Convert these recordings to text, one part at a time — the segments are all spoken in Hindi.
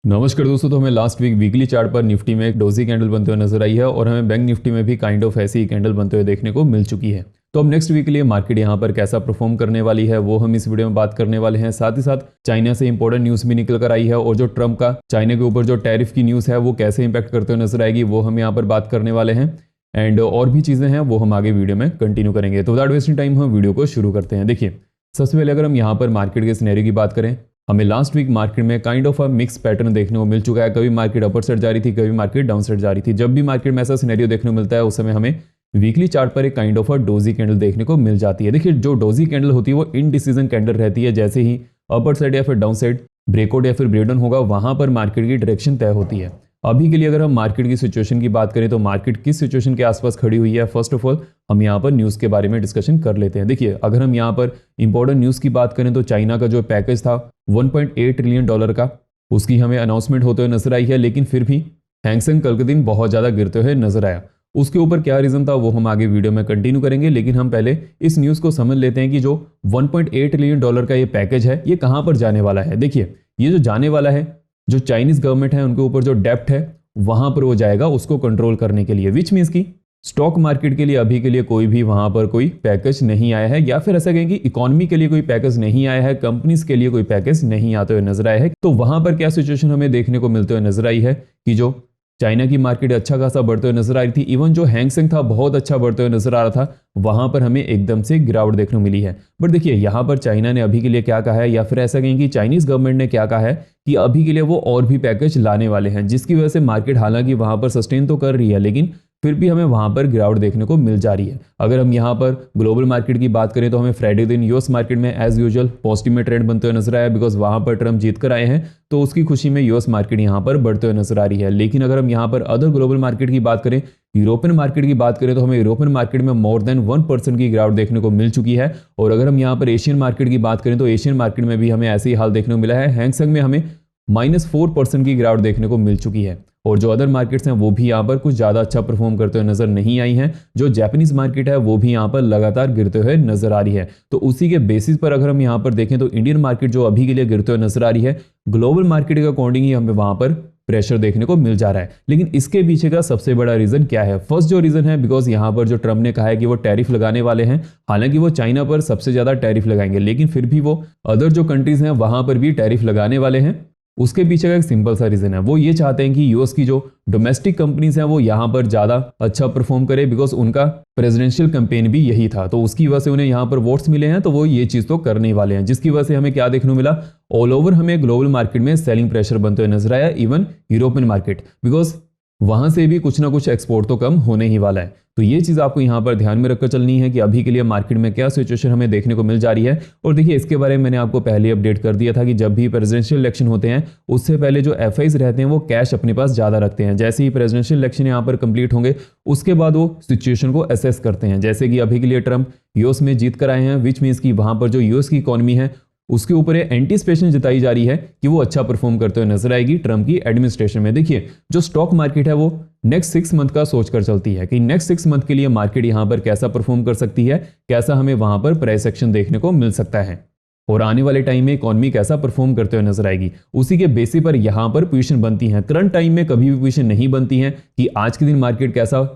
नमस्कार दोस्तों। तो हमें लास्ट वीक वीकली चार्ट पर निफ्टी में एक डोजी कैंडल बनते हुए नजर आई है और हमें बैंक निफ्टी में भी काइंड ऑफ ऐसी ही कैंडल बनते हुए देखने को मिल चुकी है। तो अब नेक्स्ट वीक के लिए मार्केट यहाँ पर कैसा परफॉर्म करने वाली है वो हम इस वीडियो में बात करने वाले हैं। साथ ही साथ चाइना से इंपॉर्टेंट न्यूज़ भी निकल कर आई है और जो ट्रंप का चाइना के ऊपर जो टैरिफ की न्यूज़ है वो कैसे इंपैक्ट करते हुए नजर आएगी वो हम यहाँ पर बात करने वाले हैं। एंड और भी चीज़ें हैं वो हम आगे वीडियो में कंटिन्यू करेंगे। तो विदाउट वेस्टिंग टाइम हम वीडियो को शुरू करते हैं। देखिए, सबसे पहले अगर हम यहाँ पर मार्केट के सिनेरियो की बात करें, हमें लास्ट वीक मार्केट में kind of a mix pattern देखने को मिल चुका है। कभी मार्केट अपर साइड जा रही थी, कभी मार्केट डाउन साइड जा रही थी। जब भी मार्केट में ऐसा सिनेरियो देखने को मिलता है उस समय हमें वीकली चार्ट पर एक kind of a doji candle देखने को मिल जाती है। देखिए, जो डोजी कैंडल होती है वो इनडिसीजन कैंडल रहती है। जैसे ही अपर साइड या फिर डाउन साइड ब्रेकआउट या फिर ब्रेकडाउन होगा वहां पर मार्केट की डायरेक्शन तय होती है। अभी के लिए अगर हम मार्केट की सिचुएशन की बात करें तो मार्केट किस सिचुएशन के आसपास खड़ी हुई है, फर्स्ट ऑफ ऑल हम यहाँ पर न्यूज़ के बारे में डिस्कशन कर लेते हैं। देखिए, अगर हम यहाँ पर इंपॉर्टेंट न्यूज़ की बात करें तो चाइना का जो पैकेज था $1.8 ट्रिलियन का, उसकी हमें अनाउंसमेंट होते हुए नजर आई है। लेकिन फिर भी हैंगसेंग कल के दिन बहुत ज़्यादा गिरते हुए नजर आया। उसके ऊपर क्या रीज़न था वो हम आगे वीडियो में कंटिन्यू करेंगे। लेकिन हम पहले इस न्यूज़ को समझ लेते हैं कि जो $1.8 ट्रिलियन का ये पैकेज है ये कहाँ पर जाने वाला है। देखिए, ये जो जाने वाला है, जो चाइनीज गवर्नमेंट है उनके ऊपर जो डेप्ट है वहां पर वो जाएगा उसको कंट्रोल करने के लिए, विच मीन्स की स्टॉक मार्केट के लिए अभी के लिए कोई भी वहां पर कोई पैकेज नहीं आया है, या फिर ऐसा कहें कि इकोनॉमी के लिए कोई पैकेज नहीं आया है, कंपनीज के लिए कोई पैकेज नहीं आते हुए नजर आया है। तो वहां पर क्या सिचुएशन हमें देखने को मिलते हुए नजर आई है कि जो चाइना की मार्केट अच्छा खासा बढ़ते हुए नजर आ रही थी, इवन जो हैंगसेंग था बहुत अच्छा बढ़ते हुए नजर आ रहा था, वहां पर हमें एकदम से गिरावट देखने को मिली है। बट देखिए, यहाँ पर चाइना ने अभी के लिए क्या कहा है, या फिर ऐसा कहें कि चाइनीज गवर्नमेंट ने क्या कहा है कि अभी के लिए वो और भी पैकेज लाने वाले हैं, जिसकी वजह से मार्केट हालांकि वहां पर सस्टेन तो कर रही है लेकिन फिर भी हमें वहां पर गिरावट देखने को मिल जा रही है। अगर हम यहाँ पर ग्लोबल मार्केट की बात करें तो हमें फ्राइडे दिन यूएस मार्केट में एज यूजुअल पॉजिटिव में ट्रेंड बनते हुए नजर आया, बिकॉज वहां पर ट्रम्प जीत कर आए हैं तो उसकी खुशी में यूएस मार्केट यहाँ पर बढ़ते हुए नजर आ रही है। लेकिन अगर हम यहाँ पर अदर ग्लोबल मार्केट की बात करें, यूरोपियन मार्केट की बात करें तो हमें यूरोपियन मार्केट में मोर देन 1% की गिरावट देखने को मिल चुकी है। और अगर हम यहाँ पर एशियन मार्केट की बात करें तो एशियन मार्केट में भी हमें ऐसे ही हाल देखने को मिला है। हैंगसेंग में हमें -4% की गिरावट देखने को मिल चुकी है और जो अदर मार्केट्स हैं वो भी यहाँ पर कुछ ज़्यादा अच्छा परफॉर्म करते हुए नजर नहीं आई हैं। जो जापानीज मार्केट है वो भी यहाँ पर लगातार गिरते हुए नजर आ रही है। तो उसी के बेसिस पर अगर हम यहाँ पर देखें तो इंडियन मार्केट जो अभी के लिए गिरते हुए नजर आ रही है, ग्लोबल मार्केट के अकॉर्डिंग ही हमें वहाँ पर प्रेशर देखने को मिल जा रहा है। लेकिन इसके पीछे का सबसे बड़ा रीजन क्या है? फर्स्ट जो रीजन है, बिकॉज यहाँ पर जो ट्रम्प ने कहा है कि वो टैरिफ लगाने वाले हैं, हालांकि वो चाइना पर सबसे ज्यादा टैरिफ लगाएंगे लेकिन फिर भी वो अदर जो कंट्रीज हैं वहां पर भी टैरिफ लगाने वाले हैं। उसके पीछे का एक सिंपल सा रीजन है, वो ये चाहते हैं कि यूएस की जो डोमेस्टिक कंपनीज हैं वो यहाँ पर ज्यादा अच्छा परफॉर्म करे, बिकॉज उनका प्रेसिडेंशियल कैंपेन भी यही था। तो उसकी वजह से उन्हें यहाँ पर वोट्स मिले हैं तो वो ये चीज तो करने वाले हैं, जिसकी वजह से हमें क्या देखने को मिला, ऑल ओवर हमें ग्लोबल मार्केट में सेलिंग प्रेशर बनते हुए नजर आया, इवन यूरोपियन मार्केट, बिकॉज वहां से भी कुछ ना कुछ एक्सपोर्ट तो कम होने ही वाला है। तो ये चीज आपको यहाँ पर ध्यान में रखकर चलनी है कि अभी के लिए मार्केट में क्या सिचुएशन हमें देखने को मिल जा रही है। और देखिए, इसके बारे में मैंने आपको पहले अपडेट कर दिया था कि जब भी प्रेसिडेंशियल इलेक्शन होते हैं उससे पहले जो एफआईज रहते हैं वो कैश अपने पास ज्यादा रखते हैं। जैसे ही प्रेसिडेंशियल इलेक्शन यहाँ पर कंप्लीट होंगे उसके बाद वो सिचुएशन को असेस करते हैं। जैसे कि अभी के लिए ट्रम्प यूएस में जीत कर आए हैं, विच मीन्स की वहां पर जो यूएस की इकोनॉमी है उसके ऊपर एंटीसिपेशन जताई जा रही है कि वो अच्छा परफॉर्म करते हुए नजर आएगी ट्रम्प की एडमिनिस्ट्रेशन में। देखिए, जो स्टॉक मार्केट है वो नेक्स्ट 6 मंथ का सोच कर चलती है कि नेक्स्ट 6 मंथ के लिए मार्केट यहां पर कैसा परफॉर्म कर सकती है, कैसा हमें वहां पर प्राइस एक्शन देखने को मिल सकता है और आने वाले टाइम में इकोनॉमी कैसा परफॉर्म करते हुए नजर आएगी। उसी के बेसिस पर यहां पर पोजीशन बनती है। करंट टाइम में कभी भी पोजीशन नहीं बनती है कि आज के दिन मार्केट कैसा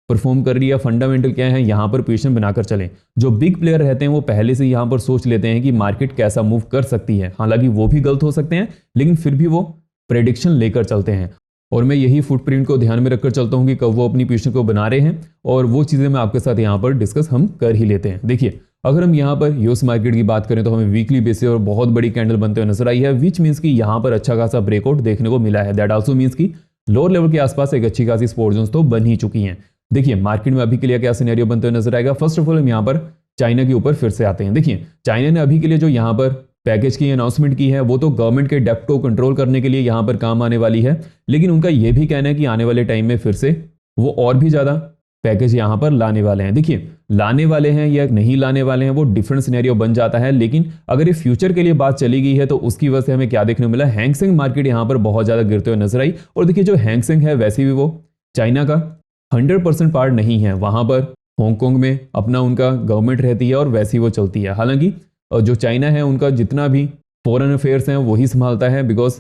परफॉर्म कर रही है, फंडामेंटल क्या है, यहां पर पोजीशन बनाकर चलें। जो बिग प्लेयर रहते हैं वो पहले से यहां पर सोच लेते हैं कि मार्केट कैसा मूव कर सकती है, हालांकि वो भी गलत हो सकते हैं लेकिन फिर भी वो प्रेडिक्शन लेकर चलते हैं। और मैं यही फुटप्रिंट को ध्यान में रखकर चलता हूं कि कब वो अपनी पोजीशन को बना रहे हैं और वो चीजें मैं आपके साथ यहां पर डिस्कस हम कर ही लेते हैं। देखिए, अगर हम यहाँ पर यूएस मार्केट की बात करें तो हमें वीकली बेसिस और बहुत बड़ी कैंडल बनते हुए नजर आई है, विच मीन्स की यहाँ पर अच्छा खासा ब्रेकआउट देखने को मिला है। दैट आल्सो मीन्स की लोअर लेवल के आसपास एक अच्छी खासी सपोर्ट जोन्स तो बन ही चुकी हैं। देखिए, मार्केट में अभी के लिए क्या सिनेरियो बनते हुए नजर आएगा। फर्स्ट ऑफ ऑल हम यहाँ पर चाइना के ऊपर फिर से आते हैं। देखिए, चाइना ने अभी के लिए जो यहाँ पर पैकेज की अनाउंसमेंट की है वो तो गवर्नमेंट के डेप्ट को कंट्रोल करने के लिए यहाँ पर काम आने वाली है, लेकिन उनका यह भी कहना है कि आने वाले टाइम में फिर से वो और भी ज्यादा पैकेज यहाँ पर लाने वाले हैं। देखिए, लाने वाले हैं या नहीं लाने वाले हैं वो डिफरेंट सिनेरियो बन जाता है, लेकिन अगर ये फ्यूचर के लिए बात चली गई है तो उसकी वजह से हमें क्या देखने को मिला, हैंगसेंग मार्केट यहाँ पर बहुत ज्यादा गिरते हुए नजर आई। और देखिए, जो हैंगसेंग है वैसे भी वो चाइना का 100% पार्ट नहीं है, वहां पर हांगकांग में अपना उनका गवर्नमेंट रहती है और वैसी वो चलती है। हालांकि जो चाइना है उनका जितना भी फॉरेन अफेयर्स हैं वही संभालता है, बिकॉज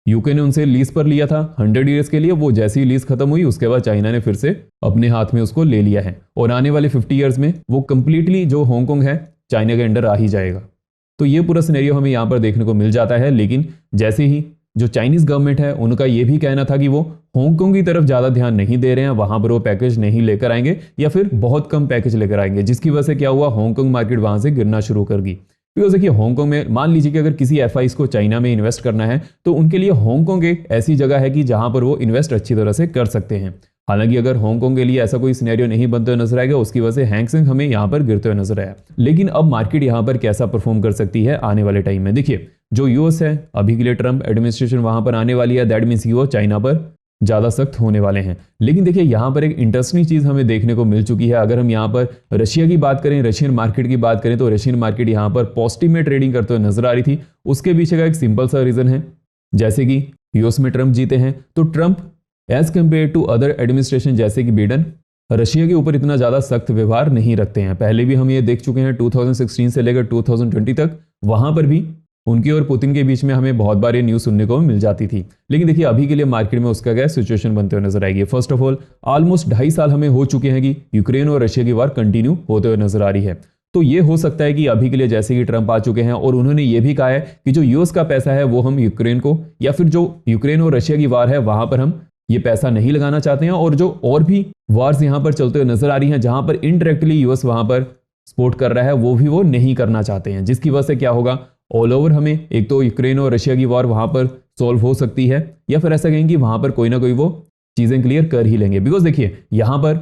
यूके ने उनसे लीज पर लिया था 100 ईयर्स के लिए, वो जैसी ही लीज खत्म हुई उसके बाद चाइना ने फिर से अपने हाथ में उसको ले लिया है और आने वाले 50 ईयर्स में वो कंप्लीटली जो हांगकांग है चाइना के अंडर आ ही जाएगा। तो ये पूरा सिनेरियो हमें यहाँ पर देखने को मिल जाता है। लेकिन जैसे ही जो चाइनीज गवर्नमेंट है उनका ये भी कहना था कि वो हांगकांग की तरफ ज़्यादा ध्यान नहीं दे रहे हैं, वहां पर वो पैकेज नहीं लेकर आएंगे या फिर बहुत कम पैकेज लेकर आएंगे, जिसकी वजह से क्या हुआ, हांगकांग मार्केट वहां से गिरना शुरू कर गई। बिकॉज देखिए हांगकांग में मान लीजिए कि अगर किसी एफआईज को चाइना में इन्वेस्ट करना है तो उनके लिए हांगकांग एक ऐसी जगह है कि जहां पर वो इन्वेस्ट अच्छी तरह से कर सकते हैं। हालांकि अगर हांगकांग के लिए ऐसा कोई सिनेरियो नहीं बनते हुए नजर आएगा, उसकी वजह से हैंग सेंग हमें यहाँ पर गिरते हुए नजर आया। लेकिन अब मार्केट यहाँ पर कैसा परफॉर्म कर सकती है आने वाले टाइम में, देखिए जो यूएस है अभी के लिए ट्रंप एडमिनिस्ट्रेशन वहां पर आने वाली है, दैट मीन्स वो चाइना पर ज्यादा सख्त होने वाले हैं। लेकिन देखिए यहाँ पर एक इंटरेस्टिंग चीज हमें देखने को मिल चुकी है। अगर हम यहाँ पर रशिया की बात करें, रशियन मार्केट की बात करें, तो रशियन मार्केट यहाँ पर पॉजिटिव में ट्रेडिंग करते हुए नजर आ रही थी। उसके पीछे का एक सिंपल सा रीजन है, जैसे कि यूएस में ट्रंप जीते हैं तो Trump as compared to other administration जैसे कि बिडेन रशिया के ऊपर इतना ज्यादा सख्त व्यवहार नहीं रखते हैं। पहले भी हम ये देख चुके हैं 2016 से लेकर 2020 तक, वहां पर भी उनके और पुतिन के बीच में हमें बहुत बार ये न्यूज सुनने को मिल जाती थी। लेकिन देखिए अभी के लिए मार्केट में उसका क्या सिचुएशन बनते हुए नजर आएगी। फर्स्ट ऑफ ऑल ऑलमोस्ट 2.5 साल हमें हो चुके हैं कि यूक्रेन और रशिया की वार कंटिन्यू होते हुए नजर आ रही है। तो ये हो सकता है कि अभी के लिए जैसे कि ट्रंप आ चुके हैं और उन्होंने ये भी कहा है कि जो यूएस का पैसा है वो हम यूक्रेन को या फिर जो यूक्रेन और रशिया की वार है वहां पर हम ये पैसा नहीं लगाना चाहते हैं, और जो और भी वार्स यहां पर चलते हुए नजर आ रही हैं जहां पर इनडायरेक्टली यूएस वहां पर सपोर्ट कर रहा है वो भी वो नहीं करना चाहते हैं, जिसकी वजह से क्या होगा, ऑल ओवर हमें एक तो यूक्रेन और रशिया की वार वहां पर सॉल्व हो सकती है या फिर ऐसा कहेंगे वहां पर कोई ना कोई वो चीजें क्लियर कर ही लेंगे। बिकॉज देखिए यहां पर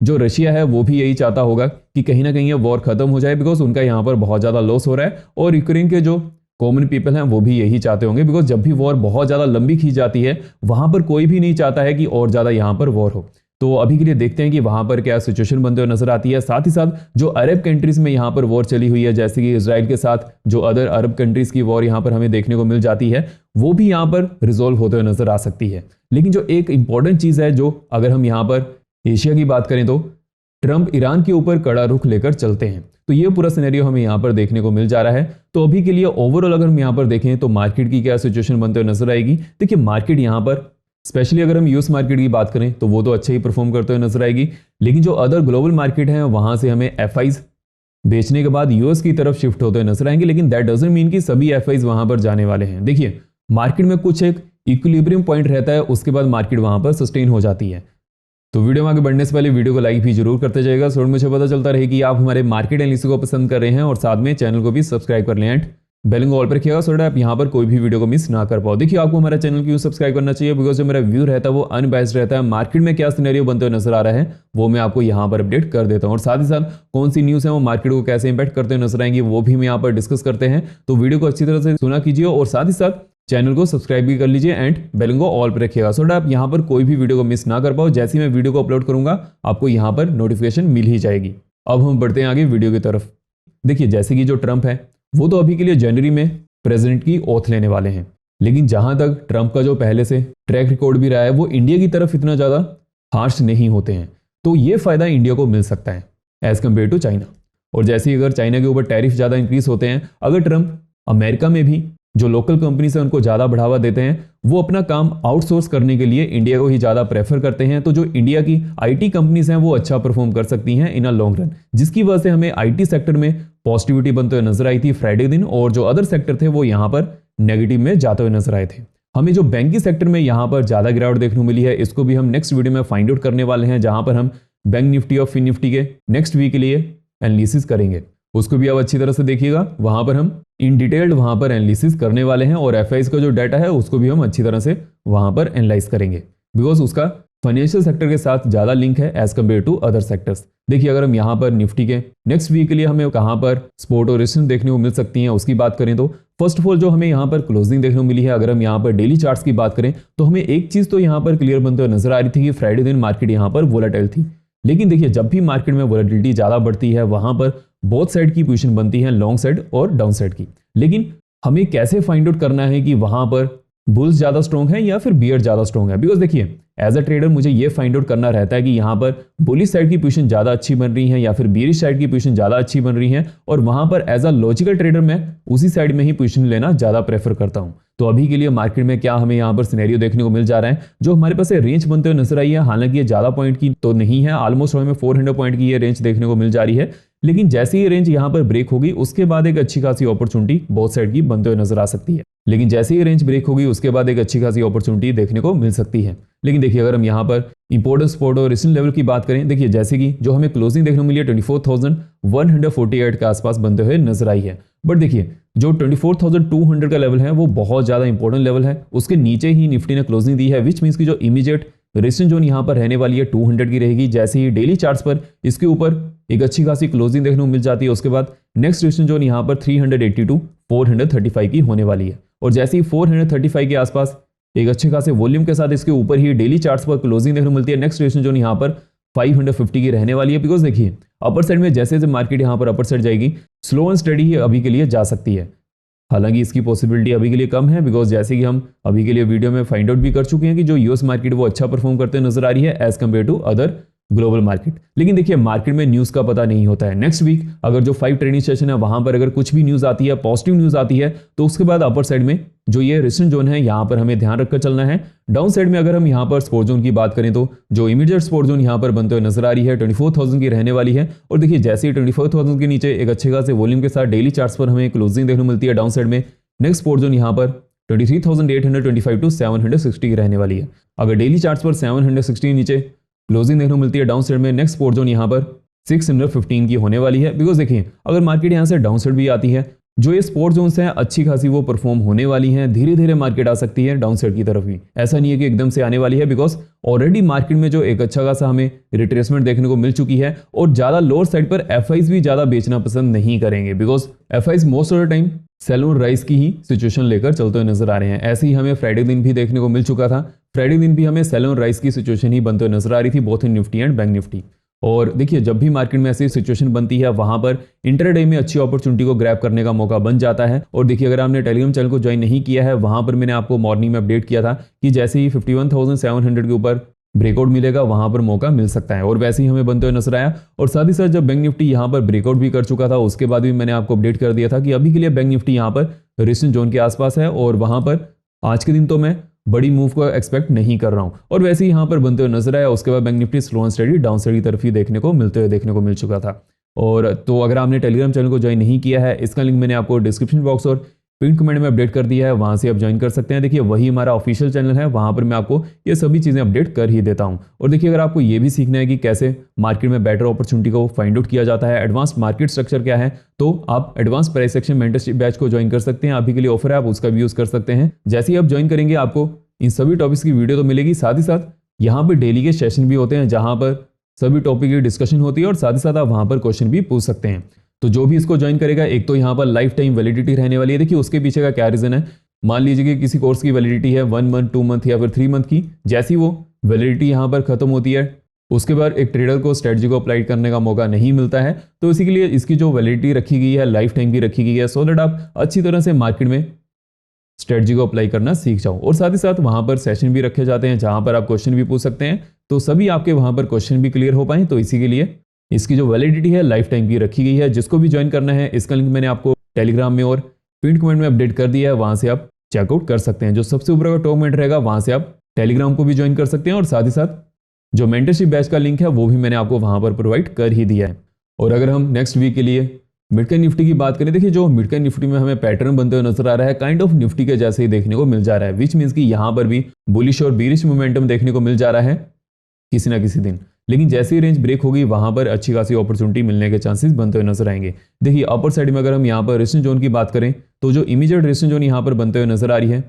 जो रशिया है वो भी यही चाहता होगा कि कहीं ना कहीं ये वॉर खत्म हो जाए, बिकॉज उनका यहाँ पर बहुत ज्यादा लॉस हो रहा है, और यूक्रेन के जो कॉमन पीपल हैं वो भी यही चाहते होंगे। बिकॉज जब भी वॉर बहुत ज्यादा लंबी खींच जाती है वहां पर कोई भी नहीं चाहता है कि और ज्यादा यहाँ पर वॉर हो। तो अभी के लिए देखते हैं कि वहां पर क्या सिचुएशन बनते हुए नजर आती है। साथ ही साथ जो अरब कंट्रीज में यहाँ पर वॉर चली हुई है, जैसे कि इजराइल के साथ जो अदर अरब कंट्रीज की वॉर यहाँ पर हमें देखने को मिल जाती है, वो भी यहाँ पर रिजोल्व होते हुए नजर आ सकती है। लेकिन जो एक इंपॉर्टेंट चीज है, जो अगर हम यहाँ पर एशिया की बात करें तो ट्रंप ईरान के ऊपर कड़ा रुख लेकर चलते हैं। तो ये पूरा सिनेरियो हमें यहाँ पर देखने को मिल जा रहा है। तो अभी के लिए ओवरऑल अगर हम यहाँ पर देखें तो मार्केट की क्या सिचुएशन बनते हुए नजर आएगी। देखिए मार्केट यहाँ पर स्पेशली अगर हम यूएस मार्केट की बात करें तो वो तो अच्छा ही परफॉर्म करते हुए नजर आएगी, लेकिन जो अदर ग्लोबल मार्केट है वहां से हमें एफआईज बेचने के बाद यूएस की तरफ शिफ्ट होते हुए नजर आएंगे। लेकिन दैट डजंट मीन कि सभी एफआईज वहां पर जाने वाले हैं। देखिए मार्केट में कुछ एक इक्विलिब्रियम पॉइंट रहता है, उसके बाद मार्केट वहां पर सस्टेन हो जाती है। तो वीडियो में आगे बढ़ने से पहले वीडियो को लाइक भी जरूर करते जाएगा, सो मुझे पता चलता रहे कि आप हमारे मार्केट एनालिसिस को पसंद कर रहे हैं, और साथ में चैनल को भी सब्सक्राइब कर लें एंड बेल को ऑल पर रखिएगा, सो आप यहाँ पर कोई भी वीडियो को मिस ना कर पाओ। देखिए आपको हमारा चैनल क्यों सब्सक्राइब करना चाहिए, बिकॉज जो मेरा व्यू रहता है वो अनबायस्ड रहता है। मार्केट में क्या सिनेरियो बनते हुए नजर आ रहा है वो मैं आपको यहाँ पर अपडेट कर देता हूँ, और साथ ही साथ कौन सी न्यूज़ है वो मार्केट को कैसे इंपैक्ट करते हुए नजर आएंगे वो भी हम यहाँ पर डिस्कस करते हैं। तो वीडियो को अच्छी तरह से सुना कीजिए और साथ ही साथ चैनल को सब्सक्राइब भी कर लीजिए एंड बेल को ऑल पर रखिएगा, सो आप यहाँ पर कोई भी वीडियो को मिस ना कर पाओ। जैसे ही मैं वीडियो को अपलोड करूंगा आपको यहाँ पर नोटिफिकेशन मिल ही जाएगी। अब हम बढ़ते हैं आगे वीडियो की तरफ। देखिए जैसे कि जो ट्रंप है वो तो अभी के लिए जनवरी में प्रेसिडेंट की ओथ लेने वाले हैं, लेकिन जहां तक ट्रंप का जो पहले से ट्रैक रिकॉर्ड भी रहा है वो इंडिया की तरफ इतना ज्यादा हार्श नहीं होते हैं, तो ये फायदा इंडिया को मिल सकता है एज कंपेयर टू चाइना। और जैसे ही अगर चाइना के ऊपर टैरिफ ज्यादा इंक्रीज होते हैं, अगर ट्रंप अमेरिका में भी जो लोकल कंपनीज है उनको ज्यादा बढ़ावा देते हैं, वो अपना काम आउटसोर्स करने के लिए इंडिया को ही ज्यादा प्रेफर करते हैं, तो जो इंडिया की आईटी कंपनीज हैं वो अच्छा परफॉर्म कर सकती हैं इन अ लॉन्ग रन, जिसकी वजह से हमें आईटी सेक्टर में पॉजिटिविटी बनते हुए नजर आई थी फ्राइडे दिन, और जो अदर सेक्टर थे वो यहाँ पर नेगेटिव में जाते हुए नजर आए थे। हमें जो बैंकिंग सेक्टर में यहाँ पर ज्यादा गिरावट देखने को मिली है, इसको भी हम नेक्स्ट वीडियो में फाइंड आउट करने वाले हैं, जहां पर हम बैंक निफ्टी और फिन निफ्टी के नेक्स्ट वीक के लिए एनालिसिस करेंगे। उसको भी आप अच्छी तरह से देखिएगा, वहां पर हम इन डिटेल्ड वहां पर एनालिसिस करने वाले हैं, और एफआईज का जो डाटा है उसको भी हम अच्छी तरह से वहां पर एनालाइज करेंगे, बिकॉज उसका फाइनेंशियल सेक्टर के साथ ज्यादा लिंक है as compared to other sectors. देखिए अगर हम यहाँ पर निफ्टी के नेक्स्ट वीक के लिए हमें कहाँ पर सपोर्ट और रेजिस्टेंस देखने को मिल सकती हैं उसकी बात करें तो फर्स्ट ऑफ ऑल जो हमें यहाँ पर क्लोजिंग देखने को मिली है, अगर हम यहाँ पर डेली चार्ट्स की बात करें तो हमें एक चीज तो यहाँ पर क्लियर बनते हुए नजर आ रही थी कि फ्राइडे दिन मार्केट यहाँ पर वोलेटाइल थी। लेकिन देखिए जब भी मार्केट में वोलेटिलिटी ज्यादा बढ़ती है वहां पर बोथ साइड की पोजीशन बनती है, लॉन्ग साइड और डाउन साइड की। लेकिन हमें कैसे फाइंड आउट करना है कि वहां पर बुल्स ज्यादा स्ट्रॉन्ग है या फिर बियर ज्यादा स्ट्रॉन्ग है। बिकॉज देखिए एज अ ट्रेडर मुझे ये फाइंड आउट करना रहता है कि यहाँ पर बुलिश साइड की पोजीशन ज्यादा अच्छी बन रही है या फिर बियरिश साइड की पोजीशन ज्यादा अच्छी बन रही है, और वहां पर एज अ लॉजिकल ट्रेडर मैं उसी साइड में ही पोजीशन लेना ज्यादा प्रेफर करता हूं। तो अभी के लिए मार्केट में क्या हमें यहाँ पर सिनेरियो देखने को मिल जा रहा है, जो हमारे पास रेंज बनते हुए नजर आई है। हालांकि ये ज्यादा पॉइंट की तो नहीं है, ऑलमोस्ट हमें 400 पॉइंट की ये रेंज देखने को मिल जा रही है, लेकिन जैसे ही रेंज यहाँ पर ब्रेक होगी उसके बाद एक अच्छी खासी अपॉर्चुनिटी बोथ साइड की बनते हुए नजर आ सकती है। लेकिन जैसे ही रेंज ब्रेक होगी उसके बाद एक अच्छी खासी अपॉर्चुनिटी देखने को मिल सकती है। लेकिन देखिए अगर हम यहाँ पर इंपोर्टेंट सपोर्ट और रिसेंट लेवल की बात करें, देखिए जैसे कि जो हमें क्लोजिंग देखने को मिली है 24,148 के आसपास बनते हुए नजर आई है। बट देखिए जो 24,200 का लेवल है वो बहुत ज्यादा इंपॉर्टेंट लेवल है, उसके नीचे ही निफ्टी ने क्लोजिंग दी है, विच मीन्स की जो इमीडिएट रेजिस्टेंस जोन यहाँ पर रहने वाली है 200 की रहेगी। जैसे ही डेली चार्ट्स पर इसके ऊपर एक अच्छी खासी क्लोजिंग देखने को मिल जाती है, उसके बाद नेक्स्ट रेजिस्टेंस जोन यहाँ पर 380 टू 435 की होने वाली है, और जैसे ही 435 के आसपास एक अच्छे खासे वॉल्यूम के साथ इसके ऊपर ही डेली चार्ट्स पर क्लोजिंग देखने को मिलती है। नेक्स्ट रेजिस्टेंस जोन यहाँ पर 550 की रहने वाली है। बिकॉज देखिए अपर साइड में जैसे जैसे मार्केट यहाँ पर अपर साइड जाएगी स्लो एंड स्टडी ही अभी के लिए जा सकती है। हालांकि इसकी पॉसिबिलिटी अभी के लिए कम है, बिकॉज जैसे कि हम अभी के लिए वीडियो में फाइंड आउट भी कर चुके हैं कि जो यूएस मार्केट वो अच्छा परफॉर्म करते नजर आ रही है as compared to other global market. लेकिन देखिए मार्केट में न्यूज का पता नहीं होता है। नेक्स्ट वीक अगर जो 5 ट्रेडिंग सेशन है वहां पर अगर कुछ भी न्यूज आती है, पॉजिटिव न्यूज आती है, तो उसके बाद अपर साइड में जो ये रेजिस्टेंस जोन है यहाँ पर हमें ध्यान रखकर चलना है। डाउन साइड में अगर हम यहाँ पर सपोर्ट जोन की बात करें तो जो इमीडिएट सपोर्ट जोन यहाँ पर बनते हुए नजर आ रही है 24,000 की रहने वाली है। और देखिए जैसे ही 24,000 के नीचे एक अच्छे खासे वॉल्यूम के साथ डेली चार्ट्स पर हमें क्लोजिंग देखने को मिलती है डाउन साइड में, नेक्स्ट सपोर्ट जोन यहाँ पर 23,825 टू 760 की रहने वाली है। अगर डेली चार्ट्स पर 760 के नीचे क्लोजिंग देखने को मिलती है डाउन साइड में, नेक्स्ट सपोर्ट जोन यहाँ पर 615 की होने वाली है। बिकॉज देखिए अगर मार्केट यहाँ से डाउन साइड भी आती है, जो ये सपोर्ट जोन्स हैं अच्छी खासी वो परफॉर्म होने वाली हैं, धीरे धीरे मार्केट आ सकती है डाउन साइड की तरफ भी, ऐसा नहीं है कि एकदम से आने वाली है। बिकॉज ऑलरेडी मार्केट में जो एक अच्छा खासा हमें रिट्रेसमेंट देखने को मिल चुकी है, और ज्यादा लोअर साइड पर एफआईज भी ज्यादा बेचना पसंद नहीं करेंगे, because FIs most of the time sell on rise की ही सिचुएशन लेकर चलते हुए नजर आ रहे हैं। ऐसे ही हमें फ्राइडे दिन भी देखने को मिल चुका था, फ्राइडे दिन भी हमें सेल ऑन राइज की सिचुएशन ही बनते हुए नजर आ रही थी, both in Nifty and bank Nifty. और देखिए जब भी मार्केट में ऐसी सिचुएशन बनती है वहां पर इंटरडे में अच्छी अपॉर्चुनिटी को ग्रैब करने का मौका बन जाता है। और देखिए अगर आपने टेलीग्राम चैनल को ज्वाइन नहीं किया है, वहां पर मैंने आपको मॉर्निंग में अपडेट किया था कि जैसे ही 51,700 के ऊपर ब्रेकआउट मिलेगा वहां पर मौका मिल सकता है, और वैसे ही हमें बनते हुए नजर आया। और साथ ही साथ जब बैंक निफ्टी यहाँ पर ब्रेकआउट भी कर चुका था उसके बाद भी मैंने आपको अपडेट कर दिया था कि अभी के लिए बैंक निफ्टी यहाँ पर रेजिस्टेंस जोन के आसपास है, और वहां पर आज के दिन तो मैं बड़ी मूव को एक्सपेक्ट नहीं कर रहा हूं, और वैसे ही यहाँ पर बनते हुए नजर आया। उसके बाद bank Nifty slow and study down side की तरफ ही देखने को मिल चुका था। और तो अगर आपने टेलीग्राम चैनल को ज्वाइन नहीं किया है, इसका लिंक मैंने आपको डिस्क्रिप्शन बॉक्स और पिन कमेंट में अपडेट कर दिया है, वहां से आप ज्वाइन कर सकते हैं। देखिए वही हमारा ऑफिशियल चैनल है, वहां पर मैं आपको ये सभी चीजें अपडेट कर ही देता हूं। और देखिए अगर आपको ये भी सीखना है कि कैसे मार्केट में बेटर अपॉर्चुनिटी को फाइंड आउट किया जाता है, एडवांस मार्केट स्ट्रक्चर क्या है, तो आप advance price action mentorship batch को ज्वाइन कर सकते हैं। अभी के लिए ऑफर है, आप उसका भी यूज कर सकते हैं। जैसे ही आप ज्वाइन करेंगे आपको इन सभी टॉपिक्स की वीडियो तो मिलेगी, साथ ही साथ यहाँ पर डेली के सेशन भी होते हैं जहां पर सभी टॉपिक की डिस्कशन होती है, और साथ ही साथ आप वहां पर क्वेश्चन भी पूछ सकते हैं। तो जो भी इसको ज्वाइन करेगा, एक तो यहाँ पर लाइफ टाइम वैलिडिटी रहने वाली है। देखिए उसके पीछे का क्या रीजन है, मान लीजिए कि किसी कोर्स की वैलिडिटी है 1 मंथ 2 मंथ या फिर 3 मंथ की, जैसी वो वैलिडिटी यहाँ पर खत्म होती है उसके बाद एक ट्रेडर को स्ट्रेटजी को अप्लाई करने का मौका नहीं मिलता है। तो इसी के लिए इसकी जो वैलिडिटी रखी गई है लाइफ टाइम की रखी गई है, सो दैट आप अच्छी तरह से मार्केट में स्ट्रेटजी को अप्लाई करना सीख जाओ। और साथ ही साथ वहां पर सेशन भी रखे जाते हैं जहां पर आप क्वेश्चन भी पूछ सकते हैं, तो सभी आपके वहां पर क्वेश्चन भी क्लियर हो पाए। तो इसी के लिए इसकी जो वैलिडिटी है लाइफ टाइम की रखी गई है। जिसको भी ज्वाइन करना है, इसका लिंक मैंने आपको टेलीग्राम में और पिन कमेंट में अपडेट कर दिया है, वहां से आप चेकआउट कर सकते हैं। जो सबसे ऊपर का टॉप कमेंट रहेगा वहां से आप टेलीग्राम को भी ज्वाइन कर सकते हैं, और साथ ही साथ जो मेंटरशिप बैच का लिंक है वो भी मैंने आपको वहां पर प्रोवाइड कर ही दिया है। और अगर हम नेक्स्ट वीक के लिए मिडकैप निफ्टी की बात करें, देखिए जो मिडकैप निफ्टी में हमें पैटर्न बनते हुए नजर आ रहा है काइंड ऑफ निफ्टी के जैसे ही देखने को मिल जा रहा है, विच मीन्स कि यहाँ पर भी बुलिश और बीरिश मोमेंटम देखने को मिल जा रहा है किसी ना किसी दिन। लेकिन जैसे ही रेंज ब्रेक होगी वहां पर अच्छी खासी अपॉर्चुनिटी मिलने के चांसेस बनते हुए नजर आएंगे। देखिए अपर साइड में अगर हम यहाँ पर रेजिस्टेंस जोन की बात करें, तो जो इमीडिएट रेजिस्टेंस जोन यहाँ पर बनते हुए नजर आ रही है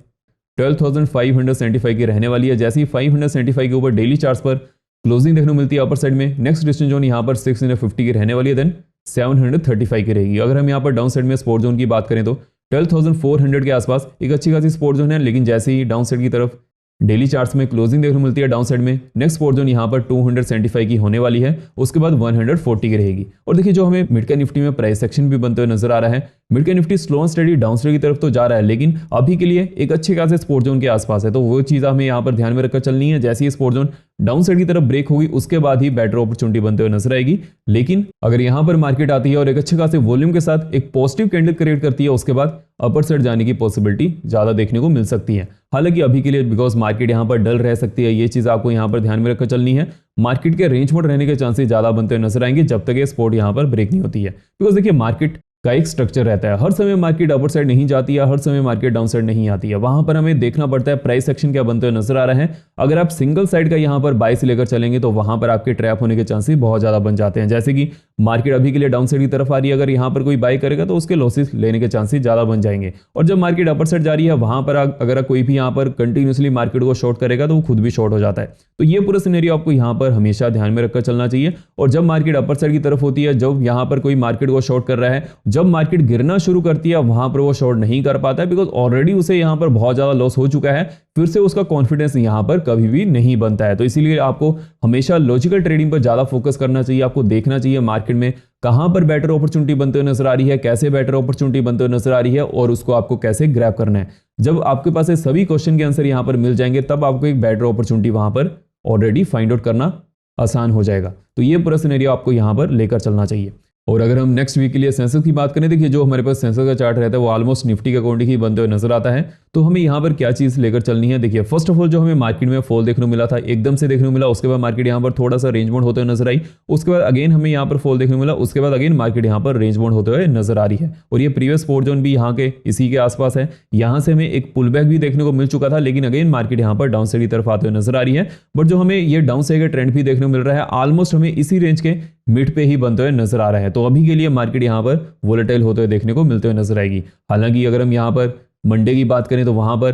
12,575 की रहने वाली है। जैसे ही 575 के ऊपर डेली चार्ट्स पर क्लोजिंग देखने को मिलती है अपर साइड में, नेक्स्ट रेजिस्टेंस जोन यहाँ पर 650 की रहने वाली है, देन 735 की रहेगी। अगर हम यहाँ पर डाउन साइड में सपोर्ट जोन की बात करें तो 12,400 के आसपास एक अच्छी खासी सपोर्ट जोन है। लेकिन जैसे ही डाउन साइड की तरफ डेली चार्ट्स में क्लोजिंग देखने को मिलती है डाउन साइड में, नेक्स्ट सपोर्ट जोन यहाँ पर 275 की होने वाली है, उसके बाद 140 की रहेगी। और देखिए जो हमें मिडकैप निफ्टी में प्राइस एक्शन भी बनते हुए नजर आ रहा है mid cap Nifty slow and study down side की तरफ तो जा रहा है, लेकिन अभी के लिए एक अच्छे खासे सपोर्ट जोन के आसपास है, तो वो चीज़ हमें यहाँ पर ध्यान में रखकर चलनी है। जैसे ही सपोर्ट जोन डाउन साइड की तरफ ब्रेक होगी उसके बाद ही बेटर अपॉर्चुनिटी बनते हुए नजर आएगी। लेकिन अगर यहाँ पर मार्केट आती है और एक अच्छे खासे वॉल्यूम के साथ एक पॉजिटिव कैंडल क्रिएट करती है, उसके बाद अपर साइड जाने की पॉसिबिलिटी ज्यादा देखने को मिल सकती है। हालांकि अभी के लिए बिकॉज मार्केट यहाँ पर डल रह सकती है, ये चीज आपको यहाँ पर ध्यान में रखकर चलनी है। मार्केट के रेंज मोड रहने के चांसेस ज्यादा बनते हुए नजर आएंगे जब तक ये सपोर्ट यहाँ पर ब्रेक नहीं होती है। बिकॉज देखिए मार्केट का एक स्ट्रक्चर रहता है, हर समय मार्केट अपर साइड नहीं जाती है, हर समय मार्केट डाउन साइड नहीं आती है। वहां पर हमें देखना पड़ता है प्राइस एक्शन क्या बनते हुए नजर आ रहा है। अगर आप सिंगल साइड का यहाँ पर बाय से लेकर चलेंगे तो वहां पर आपके ट्रैप होने के चांसेस बहुत ज्यादा बन जाते हैं। जैसे कि मार्केट अभी के लिए डाउन साइड की तरफ आ रही है, अगर यहाँ पर कोई बाय करेगा तो उसके लॉसेस लेने के चांसेस ज्यादा बन जाएंगे। और जब मार्केट अपर साइड जा रही है वहां पर अगर कोई भी यहाँ पर कंटिन्यूसली मार्केट को शॉर्ट करेगा तो वो खुद भी शॉर्ट हो जाता है। तो ये पूरा सिनेरियो आपको यहाँ पर हमेशा ध्यान में रखकर चलना चाहिए। और जब मार्केट अपर साइड की तरफ होती है, जब यहाँ पर कोई मार्केट को शॉर्ट कर रहा है, जब मार्केट गिरना शुरू करती है वहां पर वो शॉर्ट नहीं कर पाता है, बिकॉज ऑलरेडी उसे यहां पर बहुत ज्यादा लॉस हो चुका है, फिर से उसका कॉन्फिडेंस यहां पर कभी भी नहीं बनता है। तो इसीलिए आपको हमेशा लॉजिकल ट्रेडिंग पर ज्यादा फोकस करना चाहिए। आपको देखना चाहिए मार्केट में कहां पर बेटर अपॉर्चुनिटी बनते हुए नजर आ रही है, कैसे बेटर अपॉर्चुनिटी बनते हुए नजर आ रही है और उसको आपको कैसे ग्रैब करना है। जब आपके पास सभी क्वेश्चन के आंसर यहां पर मिल जाएंगे तब आपको एक बेटर अपॉर्चुनिटी वहां पर ऑलरेडी फाइंड आउट करना आसान हो जाएगा। तो ये पूरा सिनेरियो आपको यहां पर लेकर चलना चाहिए। और अगर हम नेक्स्ट वीक के लिए सेंसेक्स की बात करें, देखिए जो हमारे पास सेंसेक्स का चार्ट रहता है वो ऑलमोस्ट निफ्टी के अकॉर्डिंग ही बनते हुए नजर आता है। तो हमें यहाँ पर क्या चीज लेकर चलनी है, देखिए फर्स्ट ऑफ ऑल जो हमें मार्केट में फॉल देखने को मिला था, एकदम से देखने को मिला, उसके बाद मार्केट यहाँ पर थोड़ा सा रेंज बाउंड होते हुए नजर आई, उसके बाद अगेन हमें यहाँ पर फॉल देखने को मिला, उसके बाद अगेन मार्केट यहाँ पर रेंज बाउंड होते हुए नजर आ रही है। और ये प्रीवियस सपोर्ट जोन भी यहाँ के इसी के आसपास है, यहाँ से हमें एक पुल बैक भी देखने को मिल चुका था, लेकिन अगेन मार्केट यहाँ पर डाउन साइड की तरफ आते हुए नजर आ रही है। बट जो हमें ये डाउन साइड का ट्रेंड भी देखने को मिल रहा है, ऑलमोस्ट हमें इसी रेंज के मिड पे ही बनते हुए नजर आ रहा है। तो अभी के लिए मार्केट यहाँ पर वोलेटाइल होते हुए देखने को मिलते हुए नजर आएगी। हालांकि अगर हम यहाँ पर मंडे की बात करें तो वहां पर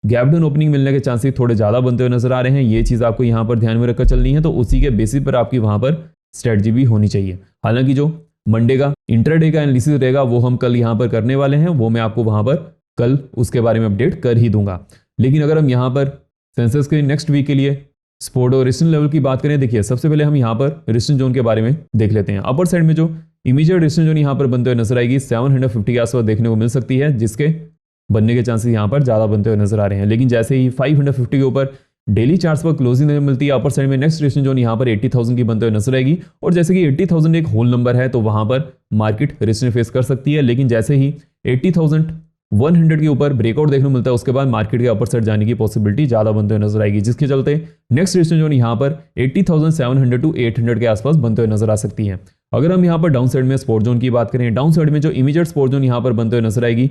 गैप डाउन ओपनिंग मिलने के चांसेस थोड़े ज्यादा बनते हुए नजर आ रहे हैं। ये चीज आपको यहाँ पर ध्यान में रखकर चलनी है, तो उसी के बेसिस पर आपकी वहां पर स्ट्रेटजी भी होनी चाहिए। हालांकि जो मंडे का इंट्राडे का एनालिसिस रहेगा वो हम कल यहाँ पर करने वाले हैं, वो मैं आपको वहां पर कल उसके बारे में अपडेट कर ही दूंगा। लेकिन अगर हम यहाँ पर सेंसेक्स के नेक्स्ट वीक के लिए सपोर्ट और रेजिस्टेंस लेवल की बात करें, देखिए सबसे पहले हम यहाँ पर रेजिस्टेंस जोन के बारे में देख लेते हैं। अपर साइड में जो इमीडिएट रेजिस्टेंस जोन यहाँ पर बनते हुए नजर आएगी 750 के आसपास देखने को मिल सकती है, जिसके बनने के चांसेस यहाँ पर ज्यादा बनते हुए नजर आ रहे हैं। लेकिन जैसे ही 550 के ऊपर डेली चार्ट्स पर क्लोजिंग मिलती है, अपर साइड में नेक्स्ट रेजिस्टेंस जोन यहाँ पर 80,000 की बनते हुए नजर आएगी। और जैसे कि 80,000 एक होल नंबर है तो वहां पर मार्केट रेजिस्टेंस फेस कर सकती है। लेकिन जैसे ही 80,100 के ऊपर ब्रेकआउट देखने को मिलता है, उसके बाद मार्केट के अपर साइड जाने की पॉसिबिलिटी ज्यादा बनते हुए नजर आएगी, जिसके चलते नेक्स्ट रेजिस्टेंस जोन यहाँ पर 80,700 टू 800 के आसपास बनते हुए नजर आ सकती है। अगर हम यहाँ पर डाउन साइड में सपोर्ट जोन की बात करें, डाउन साइड में जो इमीडिएट सपोर्ट जोन यहाँ पर बनते हुए नजर आएगी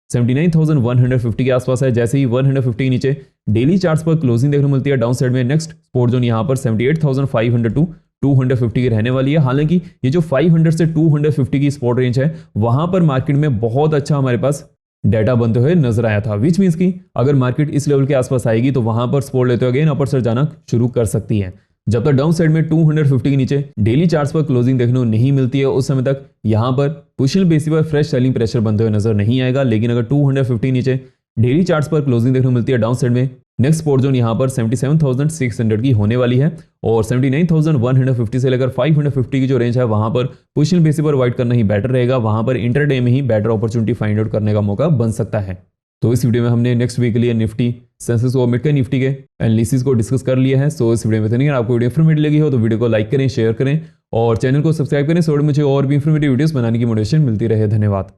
79,150 के आसपास है। जैसे ही 150 के नीचे डेली चार्ट्स पर क्लोजिंग देखने को मिलती है डाउन साइड में, नेक्स्ट सपोर्ट जोन यहाँ पर 78,500 टू 250 की रहने वाली है। हालांकि ये जो 500 से 250 की सपोर्ट रेंज है वहां पर मार्केट में बहुत अच्छा हमारे पास डाटा बनते हुए नजर आया था, विच मींस कि अगर मार्केट इस लेवल के आसपास आएगी तो वहां पर सपोर्ट लेते हुए अगेन अपर साइड जाना शुरू कर सकती है। जब तक डाउन साइड में 250 के नीचे डेली चार्ट्स पर क्लोजिंग देखने को नहीं मिलती है, उस समय तक यहां पर पुशिंग बेसिस पर फ्रेश सेलिंग प्रेशर बनते हुए नजर नहीं आएगा। लेकिन अगर 250 नीचे डेली चार्ट्स पर क्लोजिंग देखने को मिलती है डाउन साइड में, नेक्स्ट सपोर्ट जोन यहां पर 77,600 की होने वाली है। और 79,150 से लेकर 550 की जो रेंज है वहां पर पोजीशन बेसिस पर वाइट करना ही बेटर रहेगा, वहां पर इंटरडे में ही बेटर अपॉर्चुनिटी फाइंड आउट करने का मौका बन सकता है। तो इस वीडियो में हमने नेक्स्ट वीक के लिए निफ्टी, सेंसेक्स और मिड कैप निफ्टी के एनालिसिस को डिस्कस कर लिया है। सो इस वीडियो में इतना ही। आपको वीडियो इन्फॉर्मेटिव लगी हो तो वीडियो को लाइक करें, शेयर करें और चैनल को सब्सक्राइब करें, सो मुझे और भी इन्फॉर्मेटिव वीडियोस बनाने की मोटिवेशन मिलती रहे। धन्यवाद।